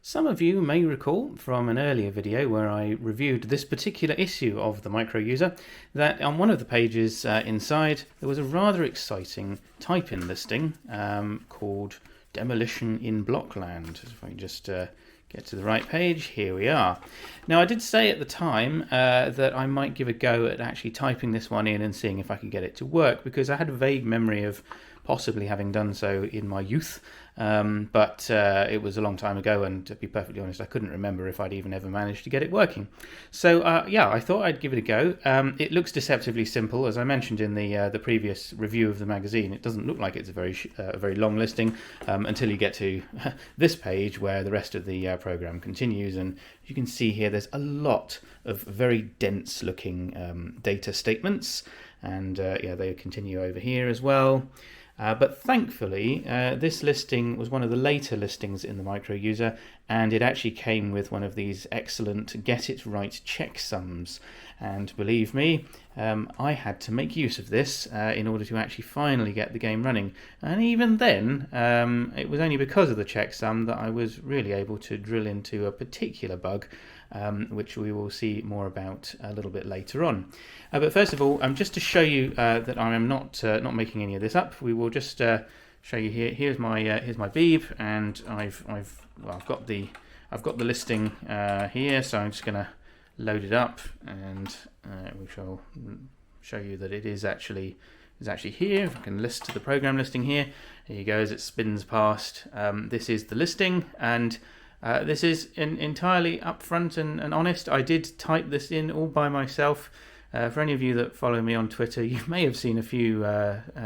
Some of you may recall from an earlier video where I reviewed this particular issue of the micro user that on one of the pages inside there was a rather exciting type-in listing called Demolition in Blockland. If I can just get to the right page, here we are. Now I did say at the time that I might give a go at actually typing this one in and seeing if I could get it to work, because I had a vague memory of possibly having done so in my youth, but it was a long time ago, and to be perfectly honest, I couldn't remember if I'd even ever managed to get it working. So yeah, I thought I'd give it a go. It looks deceptively simple. As I mentioned in the previous review of the magazine, it doesn't look like it's a very long listing until you get to this page where the rest of the program continues, and you can see here there's a lot of very dense looking data statements, and yeah, they continue over here as well. But thankfully, this listing was one of the later listings in the micro user, and it actually came with one of these excellent get it right checksums. And believe me, I had to make use of this in order to actually finally get the game running. And even then, it was only because of the checksum that I was really able to drill into a particular bug, which we will see more about a little bit later on. But first of all, just to show you that I am not making any of this up, we will just show you here. Here's my beeb, and I've got the listing here, so I'm just going to load it up, and we shall show you that it is actually here. If I can list the program listing here, there you go. As it spins past, this is the listing, and this is entirely upfront and honest. I did type this in all by myself. For any of you that follow me on Twitter, you may have seen a few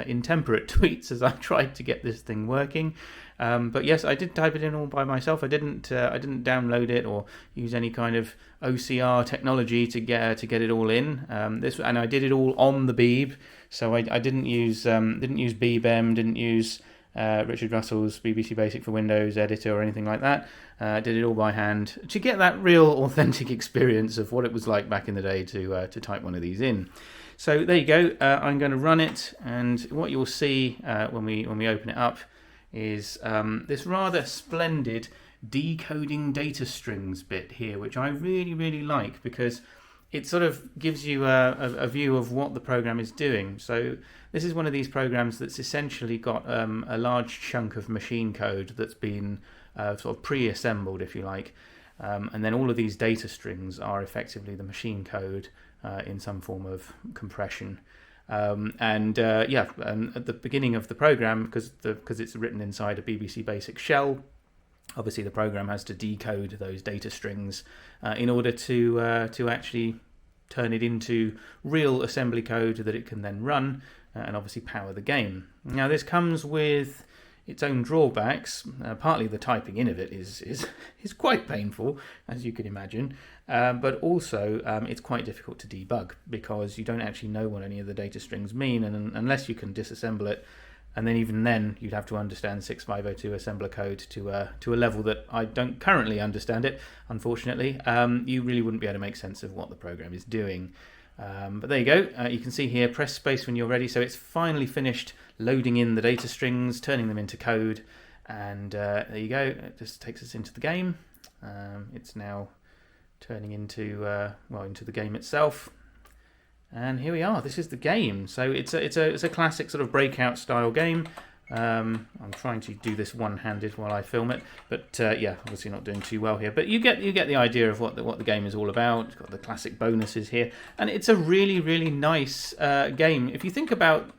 intemperate tweets as I tried to get this thing working. But yes, I did type it in all by myself. I didn't download it or use any kind of OCR technology to get it all in. And I did it all on the Beeb, so I didn't use BeebM, didn't use Richard Russell's BBC Basic for Windows editor or anything like that. I did it all by hand to get that real authentic experience of what it was like back in the day to type one of these in. So there you go. I'm going to run it, and what you'll see when we open it up is this rather splendid decoding data strings bit here, which I really like, because it sort of gives you a view of what the program is doing. So this is one of these programs that's essentially got a large chunk of machine code that's been sort of pre-assembled, if you like, and then all of these data strings are effectively the machine code in some form of compression. And at the beginning of the program, because it's written inside a BBC Basic shell, obviously the program has to decode those data strings in order to actually turn it into real assembly code that it can then run and obviously power the game. Now this comes with its own drawbacks. Partly the typing in of it is quite painful, as you can imagine, but also it's quite difficult to debug, because you don't actually know what any of the data strings mean, and unless you can disassemble it, and then even then you'd have to understand 6502 assembler code to a level that I don't currently understand it, unfortunately. You really wouldn't be able to make sense of what the program is doing. But there you go. You can see here, press space when you're ready. So it's finally finished loading in the data strings, turning them into code, and there you go. It just takes us into the game. It's now turning into the game itself. And here we are. This is the game. So it's a classic sort of breakout style game. I'm trying to do this one-handed while I film it, but yeah, obviously not doing too well here. But you get the idea of what the game is all about. It's got the classic bonuses here, and it's a really nice game. If you think about,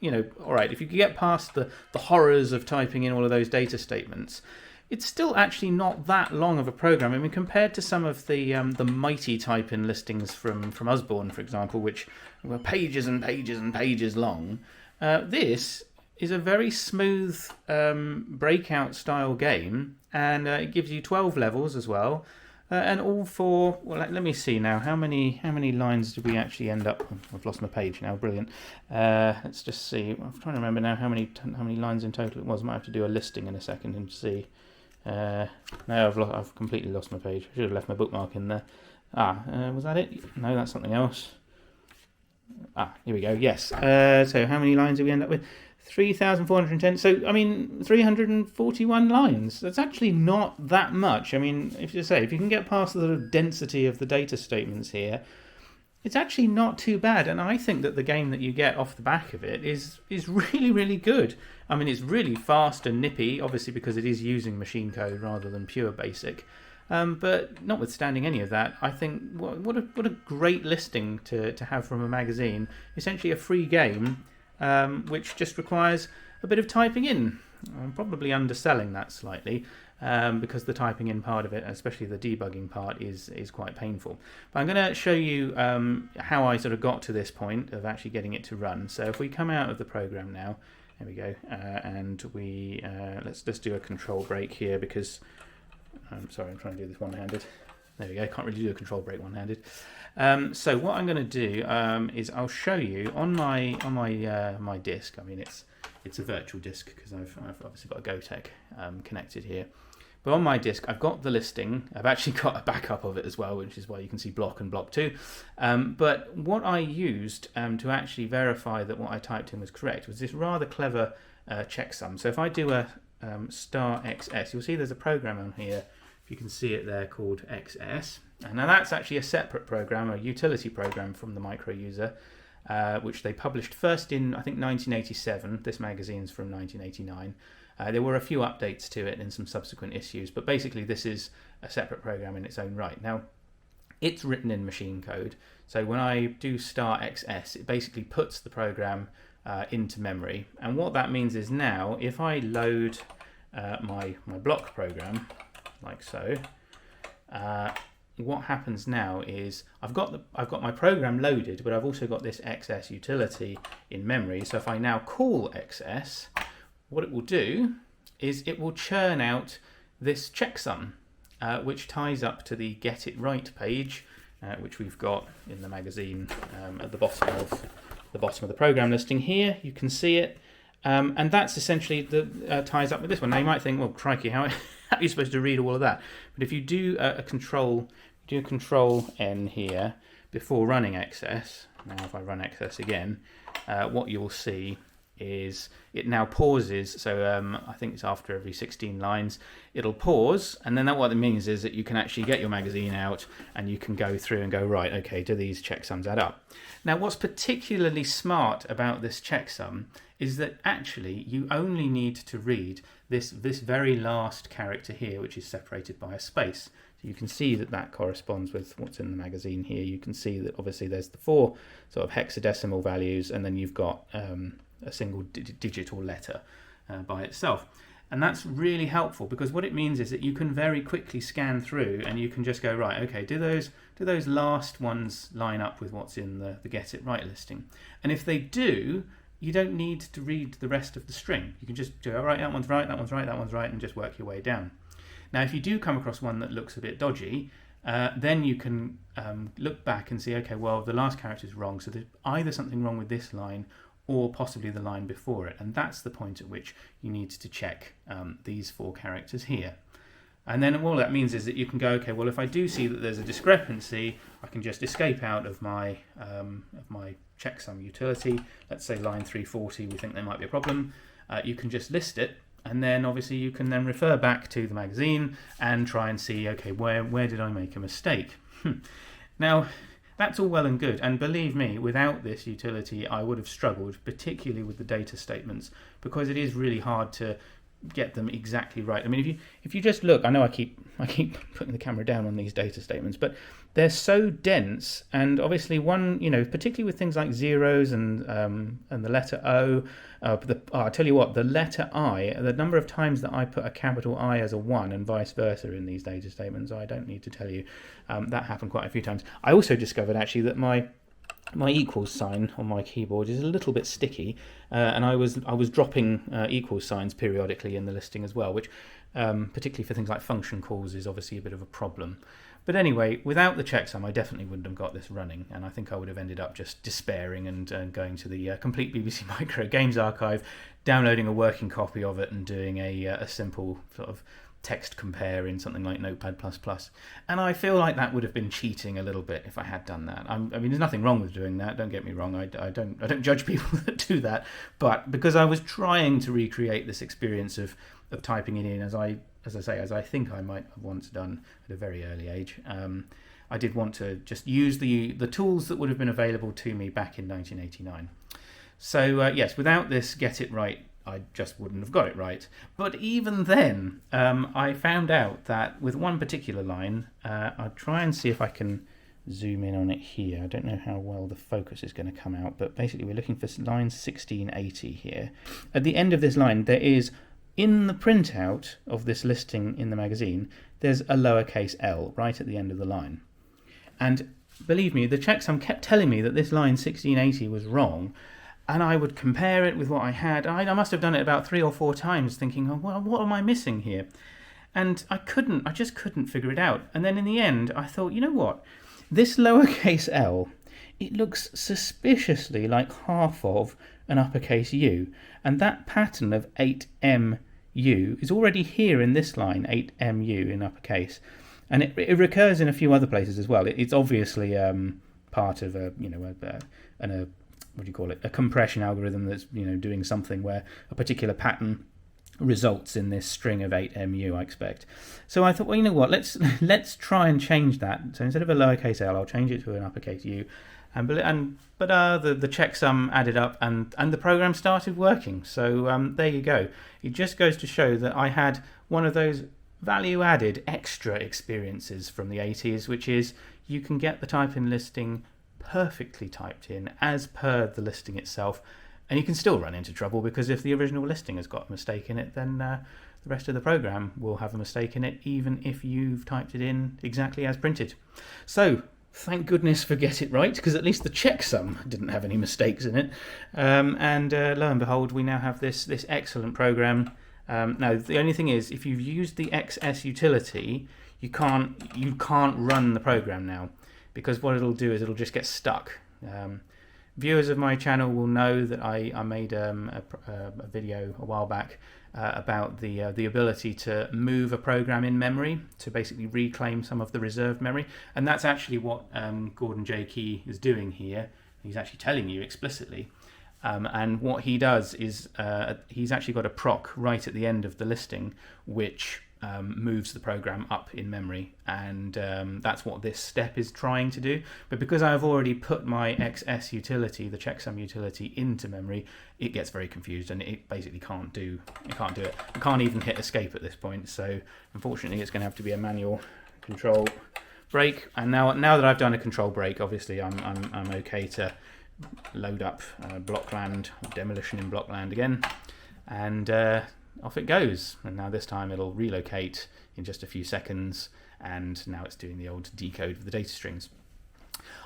all right, if you could get past the horrors of typing in all of those data statements, it's still actually not that long of a program. I mean, compared to some of the mighty type-in listings from Usborne, for example, which were pages and pages and pages long, this is a very smooth breakout style game, and it gives you 12 levels as well, and all for, well, let me see now, how many lines did we actually end up? I've lost my page now. Brilliant. Let's just see. I'm trying to remember now how many lines in total it was. I might have to do a listing in a second and see. No, I've completely lost my page. I should have left my bookmark in there. Was that it? No, that's something else. Here we go. Yes. So how many lines did we end up with? 3,410. So, I mean, 341 lines. That's actually not that much. I mean, if you can get past the density of the data statements here, it's actually not too bad. And I think that the game that you get off the back of it is really, really good. I mean, it's really fast and nippy, obviously because it is using machine code rather than pure basic. But notwithstanding any of that, I think what a great listing to have from a magazine. Essentially a free game, which just requires a bit of typing in. I'm probably underselling that slightly, because the typing in part of it, especially the debugging part, is quite painful. But I'm going to show you how I sort of got to this point of actually getting it to run. So if we come out of the program now, there we go, and we let's just do a control break here because sorry, I'm trying to do this one-handed. There we go. Can't really do a control break one-handed. So what I'm going to do is I'll show you on my disk. I mean, it's a virtual disk because I've obviously got a GoTech connected here. But on my disk, I've got the listing. I've actually got a backup of it as well, which is why you can see block and block 2. But what I used to actually verify that what I typed in was correct was this rather clever checksum. So if I do a star XS, you'll see there's a program on here, if you can see it there, called XS. And now that's actually a separate program, a utility program from the micro user, which they published first in, I think, 1987. This magazine's from 1989. There were a few updates to it in some subsequent issues, but basically this is a separate program in its own right. Now, it's written in machine code, so when I do star XS, it basically puts the program into memory. And what that means is now, if I load my block program, like so, what happens now is I've got my program loaded, but I've also got this XS utility in memory. So if I now call XS, what it will do is it will churn out this checksum, which ties up to the Get It Right page, which we've got in the magazine at the bottom of the program listing here. You can see it, and that's essentially the ties up with this one. Now you might think, well, crikey, how are you supposed to read all of that? But if you do a control N here before running XS, now if I run XS again, what you'll see is it now pauses. So I think it's after every 16 lines it'll pause, and then what it means is that you can actually get your magazine out and you can go through and go, right, okay, do these checksums add up? Now what's particularly smart about this checksum is that actually you only need to read this very last character here, which is separated by a space. So you can see that corresponds with what's in the magazine here. You can see that obviously there's the 4 sort of hexadecimal values, and then you've got a single digit or letter by itself. And that's really helpful because what it means is that you can very quickly scan through and you can just go, right, okay, do those last ones line up with what's in the Get It Right listing? And if they do, you don't need to read the rest of the string. You can just go, all right, that one's right, that one's right, that one's right, and just work your way down. Now, if you do come across one that looks a bit dodgy, then you can look back and see, okay, well, the last character is wrong, so there's either something wrong with this line or possibly the line before it. And that's the point at which you need to check these 4 characters here. And then all that means is that you can go, okay, well, if I do see that there's a discrepancy, I can just escape out of my checksum utility. Let's say line 340, we think there might be a problem. You can just list it, and then obviously you can then refer back to the magazine and try and see, okay, where did I make a mistake? Now, that's all well and good, and believe me, without this utility I would have struggled, particularly with the data statements, because it is really hard to get them exactly right. I mean, if you just look, I know I keep putting the camera down on these data statements, but they're so dense, and obviously one, particularly with things like zeros and the letter O, I'll tell you what, the letter I, the number of times that I put a capital I as a 1 and vice versa in these data statements, I don't need to tell you, that happened quite a few times. I also discovered actually that my equals sign on my keyboard is a little bit sticky, and I was dropping equals signs periodically in the listing as well, which particularly for things like function calls is obviously a bit of a problem. But anyway, without the checksum I definitely wouldn't have got this running, and I think I would have ended up just despairing and going to the complete BBC Micro Games archive, downloading a working copy of it and doing a simple sort of text compare in something like Notepad++. And I feel like that would have been cheating a little bit if I had done that. I mean, there's nothing wrong with doing that, don't get me wrong. I don't judge people that do that. But because I was trying to recreate this experience of typing it in as I think I might have once done at a very early age, I did want to just use the tools that would have been available to me back in 1989. So yes, without this Get It Right, I just wouldn't have got it right. But even then, I found out that with one particular line, I'll try and see if I can zoom in on it here. I don't know how well the focus is going to come out, but basically we're looking for line 1680 here. At the end of this line, there is, in the printout of this listing in the magazine, there's a lowercase l right at the end of the line. And believe me, the checksum kept telling me that this line 1680 was wrong, and I would compare it with what I had. I must have done it about 3 or 4 times, thinking, oh, well, what am I missing here? And I just couldn't figure it out. And then in the end, I thought, you know what? This lowercase l, it looks suspiciously like half of an uppercase U. And that pattern of 8MU is already here in this line, 8MU in uppercase. And it recurs in a few other places as well. It's obviously part of a compression algorithm that's doing something where a particular pattern results in this string of 8MU, I expect. So I thought, well, you know what? Let's try and change that. So instead of a lowercase l, I'll change it to an uppercase U. But the checksum added up, and the program started working. So there you go. It just goes to show that I had one of those value-added extra experiences from the 80s, which is you can get the type-in listing perfectly typed in as per the listing itself, and you can still run into trouble because if the original listing has got a mistake in it, then the rest of the program will have a mistake in it, even if you've typed it in exactly as printed. So thank goodness for Get It Right, because at least the checksum didn't have any mistakes in it, and lo and behold, we now have this excellent program. Now the only thing is, if you've used the XS utility, you can't run the program now, because what it'll do is it'll just get stuck. Viewers of my channel will know that I made a video a while back about the ability to move a program in memory to basically reclaim some of the reserved memory, and that's actually what Gordon J. Key is doing here. He's actually telling you explicitly. And what he does is he's actually got a proc right at the end of the listing which moves the program up in memory, and that's what this step is trying to do. But because I've already put my XS utility, the checksum utility, into memory, it gets very confused and it basically can't do it. I can't even hit escape at this point, so unfortunately it's going to have to be a manual control break. And now that I've done a control break, obviously I'm okay to load up Blockland, Demolition in Blockland again, and off it goes. And now this time it'll relocate in just a few seconds, and now it's doing the old decode of the data strings.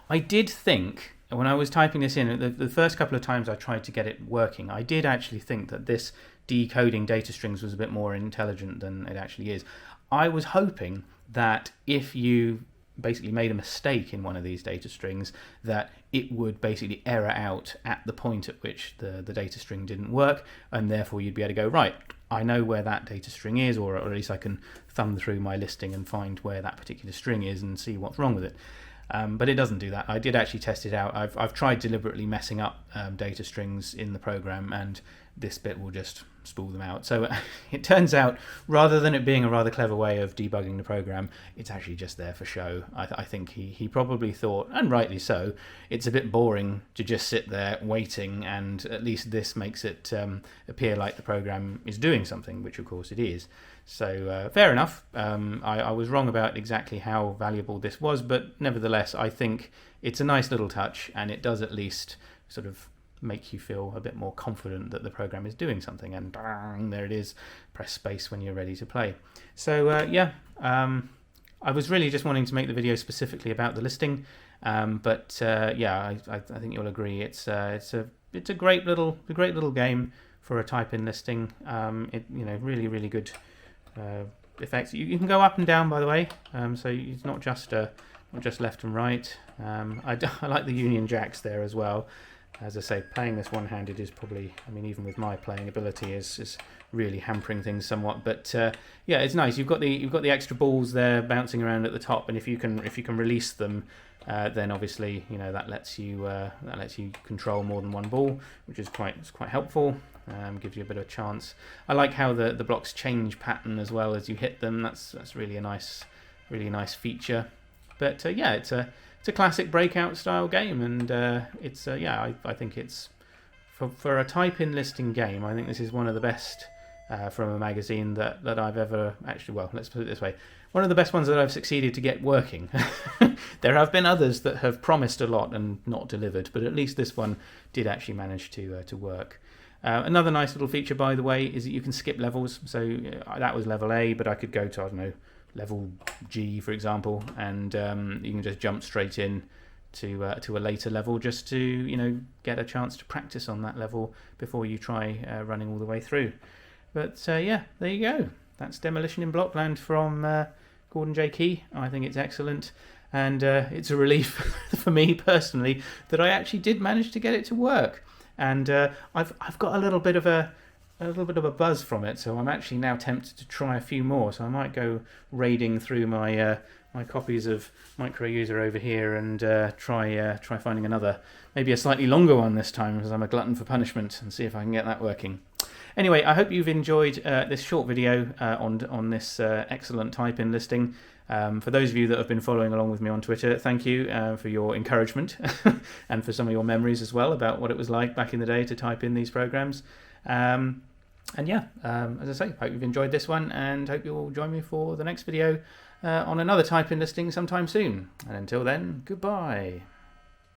I did think, when I was typing this in, the first couple of times I tried to get it working, I did actually think that this decoding data strings was a bit more intelligent than it actually is. I was hoping that if you basically made a mistake in one of these data strings, that it would basically error out at the point at which the data string didn't work, and therefore you'd be able to go, right, I know where that data string is, or at least I can thumb through my listing and find where that particular string is and see what's wrong with it. But it doesn't do that. I did actually test it out. I've tried deliberately messing up data strings in the program, and this bit will just spool them out. So it turns out, rather than it being a rather clever way of debugging the program, it's actually just there for show. I think he probably thought, and rightly so, it's a bit boring to just sit there waiting, and at least this makes it appear like the program is doing something, which of course it is. So fair enough. I was wrong about exactly how valuable this was, but nevertheless I think it's a nice little touch, and it does at least sort of make you feel a bit more confident that the program is doing something, and bang, there it is. Press space when you're ready to play. So I was really just wanting to make the video specifically about the listing, but yeah, I think you'll agree it's a great little game for a type-in listing. Really good effects. You can go up and down, by the way, so it's not just left and right. I like the Union Jacks there as well. As I say, playing this one-handed is probably, I mean, even with my playing ability, is really hampering things somewhat. But yeah, it's nice. You've got the extra balls there bouncing around at the top, and if you can release them, then obviously that lets you control more than one ball, which is quite helpful. Gives you a bit of a chance. I like how the blocks change pattern as well as you hit them. That's really a nice feature. But yeah, it's a classic breakout style game, and I think it's for a type-in listing game. I think this is one of the best from a magazine that I've ever actually. Well, let's put it this way: one of the best ones that I've succeeded to get working. There have been others that have promised a lot and not delivered, but at least this one did actually manage to work. Another nice little feature, by the way, is that you can skip levels. So that was level A, but I could go to, I don't know, level G, for example, and you can just jump straight in to a later level, just to get a chance to practice on that level before you try running all the way through. But yeah, there you go. That's Demolition in Blockland from Gordon J. Key. I think it's excellent, and it's a relief for me personally that I actually did manage to get it to work. And I've got a little bit of a buzz from it, so I'm actually now tempted to try a few more. So I might go raiding through my my copies of Micro User over here and try finding another, maybe a slightly longer one this time, because I'm a glutton for punishment, and see if I can get that working. Anyway, I hope you've enjoyed this short video on this excellent type-in listing. For those of you that have been following along with me on Twitter, thank you for your encouragement and for some of your memories as well about what it was like back in the day to type in these programs. And yeah, as I say, hope you've enjoyed this one, and hope you'll join me for the next video on another type-in listing sometime soon. And until then, goodbye.